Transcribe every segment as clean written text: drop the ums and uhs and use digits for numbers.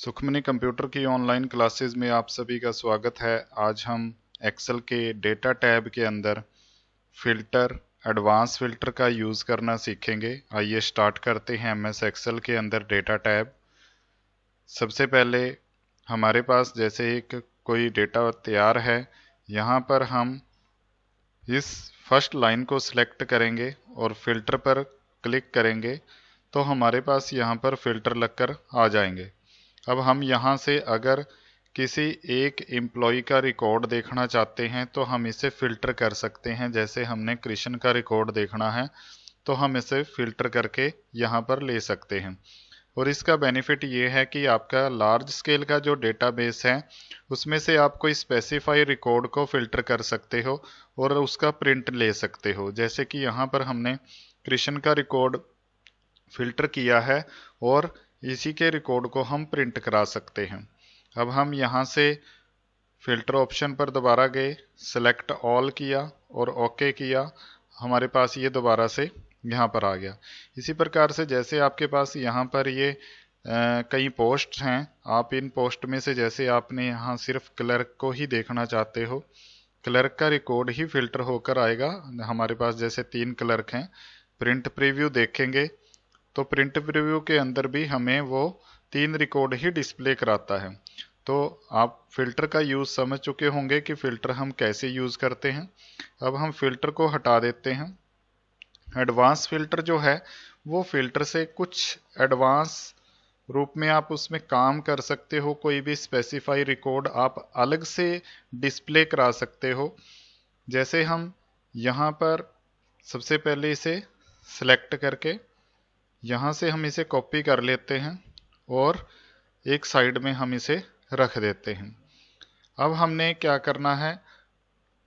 Sukhmani computer की online classes में आप सभी का स्वागत है। आज हम एक्सेल के डेटा टैब के अंदर फिल्टर, एडवांस फिल्टर का यूज़ करना सीखेंगे। आइए स्टार्ट करते हैं एमएस एक्सेल के अंदर डेटा टैब। सबसे पहले हमारे पास जैसे एक कोई डेटा तैयार है, यहाँ पर हम इस फर्स्ट लाइन को सिलेक्ट करेंगे और फिल्टर पर क्लिक करेंगे तो हमारे पास यहाँ पर फिल्टर लगकर आ जाएंगे। अब हम यहाँ से अगर किसी एक एम्प्लॉय का रिकॉर्ड देखना चाहते हैं तो हम इसे फिल्टर कर सकते हैं। जैसे हमने कृष्ण का रिकॉर्ड देखना है तो हम इसे फिल्टर करके यहाँ पर ले सकते हैं। और इसका बेनिफिट ये है कि आपका लार्ज स्केल का जो डेटाबेस है उसमें से आप कोई स्पेसिफाई रिकॉर्ड को फिल्टर कर सकते हो और उसका प्रिंट ले सकते हो। जैसे कि यहाँ पर हमने कृष्ण का रिकॉर्ड फिल्टर किया है और इसी के रिकॉर्ड को हम प्रिंट करा सकते हैं। अब हम यहाँ से फिल्टर ऑप्शन पर दोबारा गए, सेलेक्ट ऑल किया और ओके किया, हमारे पास ये दोबारा से यहाँ पर आ गया। इसी प्रकार से जैसे आपके पास यहाँ पर ये कई पोस्ट हैं, आप इन पोस्ट में से जैसे आपने यहाँ सिर्फ क्लर्क को ही देखना चाहते हो, क्लर्क का रिकॉर्ड ही फिल्टर होकर आएगा। हमारे पास जैसे 3 क्लर्क हैं, प्रिंट प्रीव्यू देखेंगे तो प्रिंट प्रीव्यू के अंदर भी हमें वो 3 रिकॉर्ड ही डिस्प्ले कराता है। तो आप फिल्टर का यूज़ समझ चुके होंगे कि फिल्टर हम कैसे यूज़ करते हैं। अब हम फिल्टर को हटा देते हैं। एडवांस फिल्टर जो है वो फिल्टर से कुछ एडवांस रूप में आप उसमें काम कर सकते हो। कोई भी स्पेसिफाई रिकॉर्ड आप अलग से डिस्प्ले करा सकते हो। जैसे हम यहाँ पर सबसे पहले इसे सिलेक्ट करके यहाँ से हम इसे कॉपी कर लेते हैं और एक साइड में हम इसे रख देते हैं। अब हमने क्या करना है,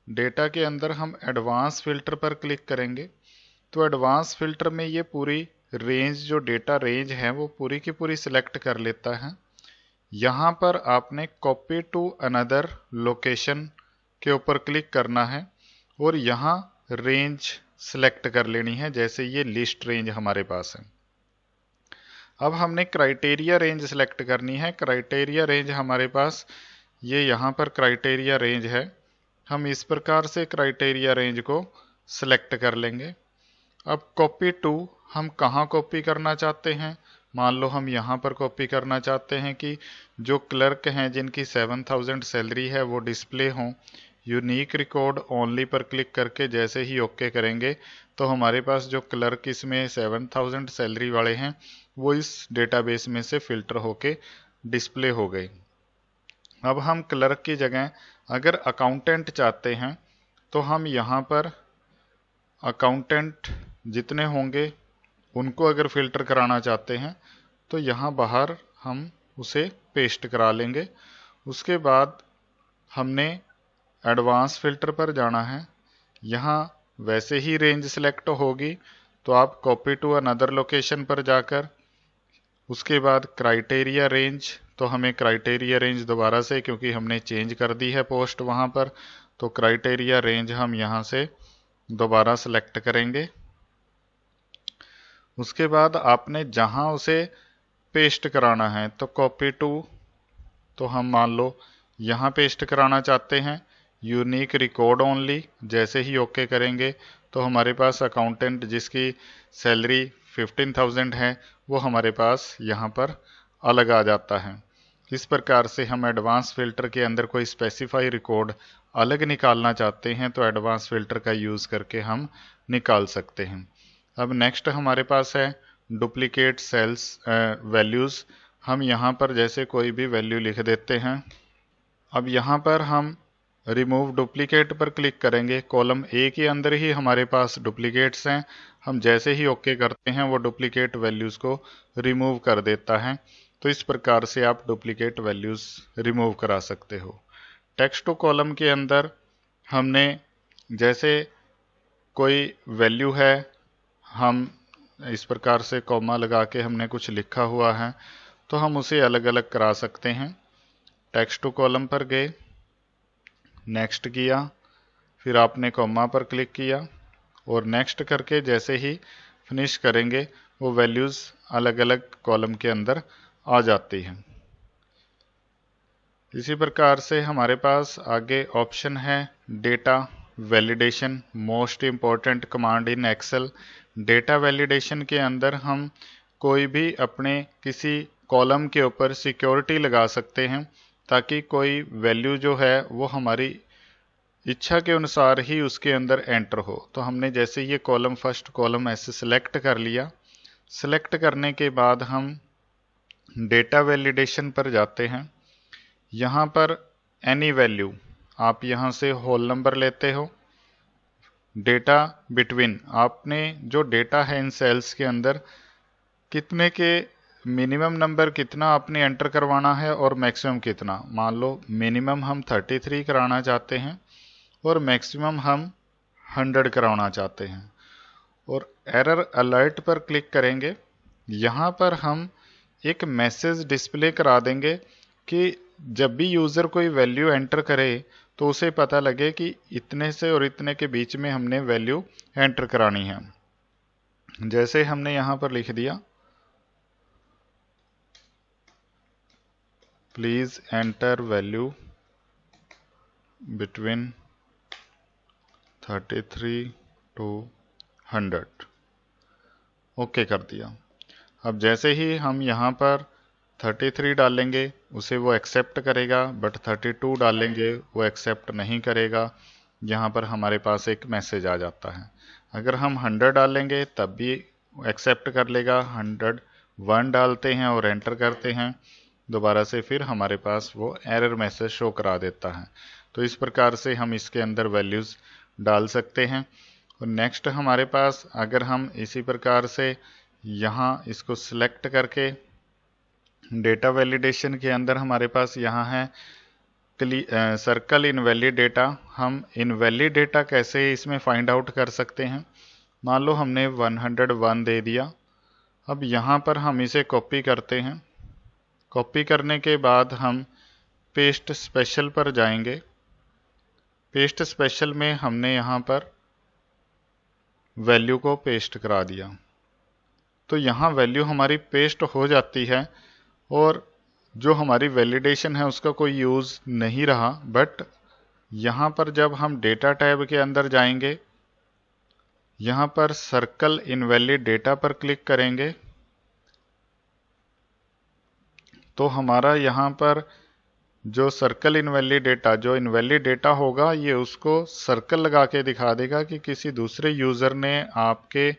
डेटा के अंदर हम एडवांस फिल्टर पर क्लिक करेंगे तो एडवांस फिल्टर में ये पूरी रेंज, जो डेटा रेंज है वो पूरी की पूरी सिलेक्ट कर लेता है। यहाँ पर आपने कॉपी टू अनदर लोकेशन के ऊपर क्लिक करना है और यहाँ रेंज सिलेक्ट कर लेनी है। जैसे ये लिस्ट रेंज हमारे पास है। अब हमने क्राइटेरिया रेंज सेलेक्ट करनी है। क्राइटेरिया रेंज हमारे पास ये यहाँ पर क्राइटेरिया रेंज है। हम इस प्रकार से क्राइटेरिया रेंज को सिलेक्ट कर लेंगे। अब कॉपी टू हम कहाँ कॉपी करना चाहते हैं, मान लो हम यहाँ पर कॉपी करना चाहते हैं कि जो क्लर्क हैं जिनकी 7000 सैलरी है वो डिस्प्ले हों। यूनिक रिकॉर्ड ओनली पर क्लिक करके जैसे ही ओके करेंगे तो हमारे पास जो क्लर्क इसमें 7000 सैलरी वाले हैं वो इस डेटाबेस में से फिल्टर होके डिस्प्ले हो गए। अब हम क्लर्क की जगह अगर अकाउंटेंट चाहते हैं तो हम यहाँ पर अकाउंटेंट जितने होंगे उनको अगर फिल्टर कराना चाहते हैं तो यहाँ बाहर हम उसे पेस्ट करा लेंगे। उसके बाद हमने एडवांस फिल्टर पर जाना है। यहाँ वैसे ही रेंज सिलेक्ट होगी तो आप कॉपी टू अनदर लोकेशन पर जाकर उसके बाद क्राइटेरिया रेंज, तो हमें क्राइटेरिया रेंज दोबारा से, क्योंकि हमने चेंज कर दी है पोस्ट वहाँ पर, तो क्राइटेरिया रेंज हम यहाँ से दोबारा सेलेक्ट करेंगे। उसके बाद आपने जहाँ उसे पेस्ट कराना है तो कॉपी टू, तो हम मान लो यहाँ पेस्ट कराना चाहते हैं यूनिक रिकॉर्ड ओनली। जैसे ही ओके करेंगे तो हमारे पास अकाउंटेंट जिसकी सैलरी 15000 है वो हमारे पास यहाँ पर अलग आ जाता है। इस प्रकार से हम एडवांस फिल्टर के अंदर कोई स्पेसिफाई रिकॉर्ड अलग निकालना चाहते हैं तो एडवांस फिल्टर का यूज़ करके हम निकाल सकते हैं। अब नेक्स्ट हमारे पास है डुप्लीकेट सेल्स वैल्यूज़। हम यहाँ पर जैसे कोई भी वैल्यू लिख देते हैं। अब यहाँ पर हम रिमूव डुप्लीकेट पर क्लिक करेंगे। कॉलम ए के अंदर ही हमारे पास डुप्लीकेट्स हैं। हम जैसे ही ओके करते हैं वो डुप्लीकेट वैल्यूज़ को रिमूव कर देता है। तो इस प्रकार से आप डुप्लीकेट वैल्यूज़ रिमूव करा सकते हो। टेक्स्ट टू कॉलम के अंदर हमने जैसे कोई वैल्यू है, हम इस प्रकार से कॉमा लगा के हमने कुछ लिखा हुआ है तो हम उसे अलग अलग करा सकते हैं। टेक्स्ट टू कॉलम पर गए, नेक्स्ट किया, फिर आपने कॉमा पर क्लिक किया और नेक्स्ट करके जैसे ही फिनिश करेंगे वो वैल्यूज़ अलग अलग कॉलम के अंदर आ जाती हैं। इसी प्रकार से हमारे पास आगे ऑप्शन है data validation, most important command in Excel. Data validation के अंदर हम कोई भी अपने किसी कॉलम के ऊपर सिक्योरिटी लगा सकते हैं ताकि कोई वैल्यू जो है वो हमारी इच्छा के अनुसार ही उसके अंदर एंटर हो। तो हमने जैसे ये कॉलम फर्स्ट कॉलम ऐसे सिलेक्ट कर लिया। सिलेक्ट करने के बाद हम डेटा वैलिडेशन पर जाते हैं। यहाँ पर एनी वैल्यू, आप यहाँ से होल नंबर लेते हो। डेटा बिटवीन, आपने जो डेटा है इन सेल्स के अंदर कितने के मिनिमम नंबर कितना आपने एंटर करवाना है और मैक्सिमम कितना। मान लो मिनिमम हम 33 कराना चाहते हैं और मैक्सिमम हम 100 कराना चाहते हैं। और एरर अलर्ट पर क्लिक करेंगे। यहाँ पर हम एक मैसेज डिस्प्ले करा देंगे कि जब भी यूज़र कोई वैल्यू एंटर करे तो उसे पता लगे कि इतने से और इतने के बीच में हमने वैल्यू एंटर करानी है। जैसे हमने यहाँ पर लिख दिया please enter value between 33 to 100, okay कर दिया। अब जैसे ही हम यहाँ पर 33 डालेंगे उसे वो एक्सेप्ट करेगा, बट 32 डालेंगे वो एक्सेप्ट नहीं करेगा। यहाँ पर हमारे पास एक मैसेज आ जाता है। अगर हम 100 डालेंगे तब भी एक्सेप्ट कर लेगा। 101 डालते हैं और एंटर करते हैं दोबारा से, फिर हमारे पास वो एरर मैसेज शो करा देता है। तो इस प्रकार से हम इसके अंदर वैल्यूज़ डाल सकते हैं। और नेक्स्ट हमारे पास अगर हम इसी प्रकार से यहाँ इसको सिलेक्ट करके डेटा वैलिडेशन के अंदर हमारे पास यहाँ है सर्कल इनवैलिड डेटा। हम इनवैलिड डेटा कैसे इसमें फाइंड आउट कर सकते हैं। मान लो हमने 101 दे दिया। अब यहाँ पर हम इसे कॉपी करते हैं। कॉपी करने के बाद हम पेस्ट स्पेशल पर जाएंगे। पेस्ट स्पेशल में हमने यहाँ पर वैल्यू को पेस्ट करा दिया। तो यहाँ वैल्यू हमारी पेस्ट हो जाती है और जो हमारी वैलिडेशन है उसका कोई यूज़ नहीं रहा। बट यहाँ पर जब हम डेटा टैब के अंदर जाएंगे, यहाँ पर सर्कल इनवैलिड डेटा पर क्लिक करेंगे तो हमारा यहाँ पर जो सर्कल इनवैलिड डेटा, जो इनवैलिड डेटा होगा, ये उसको सर्कल लगा के दिखा देगा कि किसी दूसरे यूज़र ने आपके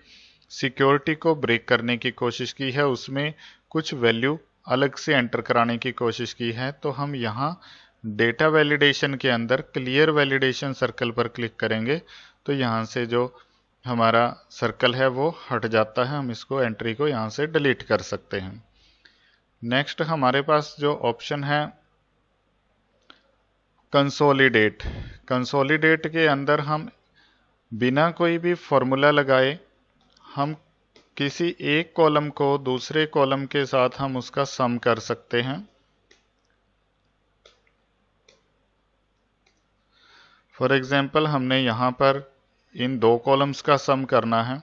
सिक्योरिटी को ब्रेक करने की कोशिश की है, उसमें कुछ वैल्यू अलग से एंटर कराने की कोशिश की है। तो हम यहाँ डेटा वैलिडेशन के अंदर क्लियर वैलिडेशन सर्कल पर क्लिक करेंगे तो यहाँ से जो हमारा सर्कल है वो हट जाता है। हम इसको एंट्री को यहाँ से डिलीट कर सकते हैं। नेक्स्ट हमारे पास जो ऑप्शन है कंसोलिडेट। कंसोलिडेट के अंदर हम बिना कोई भी फॉर्मूला लगाए हम किसी एक कॉलम को दूसरे कॉलम के साथ हम उसका सम कर सकते हैं। फॉर एग्जांपल हमने यहाँ पर इन दो कॉलम्स का सम करना है।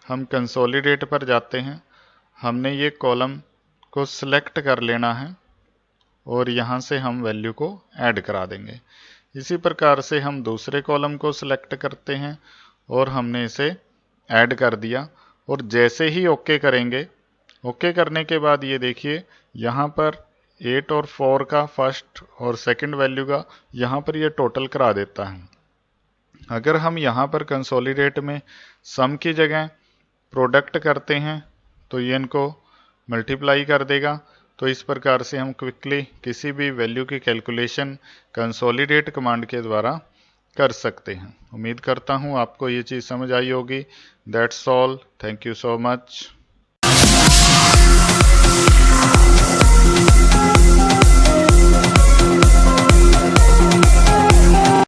हम कंसोलिडेट पर जाते हैं। हमने ये कॉलम को सिलेक्ट कर लेना है और यहाँ से हम वैल्यू को ऐड करा देंगे। इसी प्रकार से हम दूसरे कॉलम को सिलेक्ट करते हैं और हमने इसे ऐड कर दिया। और जैसे ही ओके करेंगे, ओके करने के बाद ये देखिए यहाँ पर 8 और 4 का फर्स्ट और सेकंड वैल्यू का यहाँ पर ये टोटल करा देता है। अगर हम यहाँ पर कंसोलिडेट में सम की जगह प्रोडक्ट करते हैं तो ये इनको मल्टीप्लाई कर देगा। तो इस प्रकार से हम क्विकली किसी भी वैल्यू की कैलकुलेशन कंसोलिडेट कमांड के द्वारा कर सकते हैं। उम्मीद करता हूँ आपको ये चीज़ समझ आई होगी। That's all, thank you so much.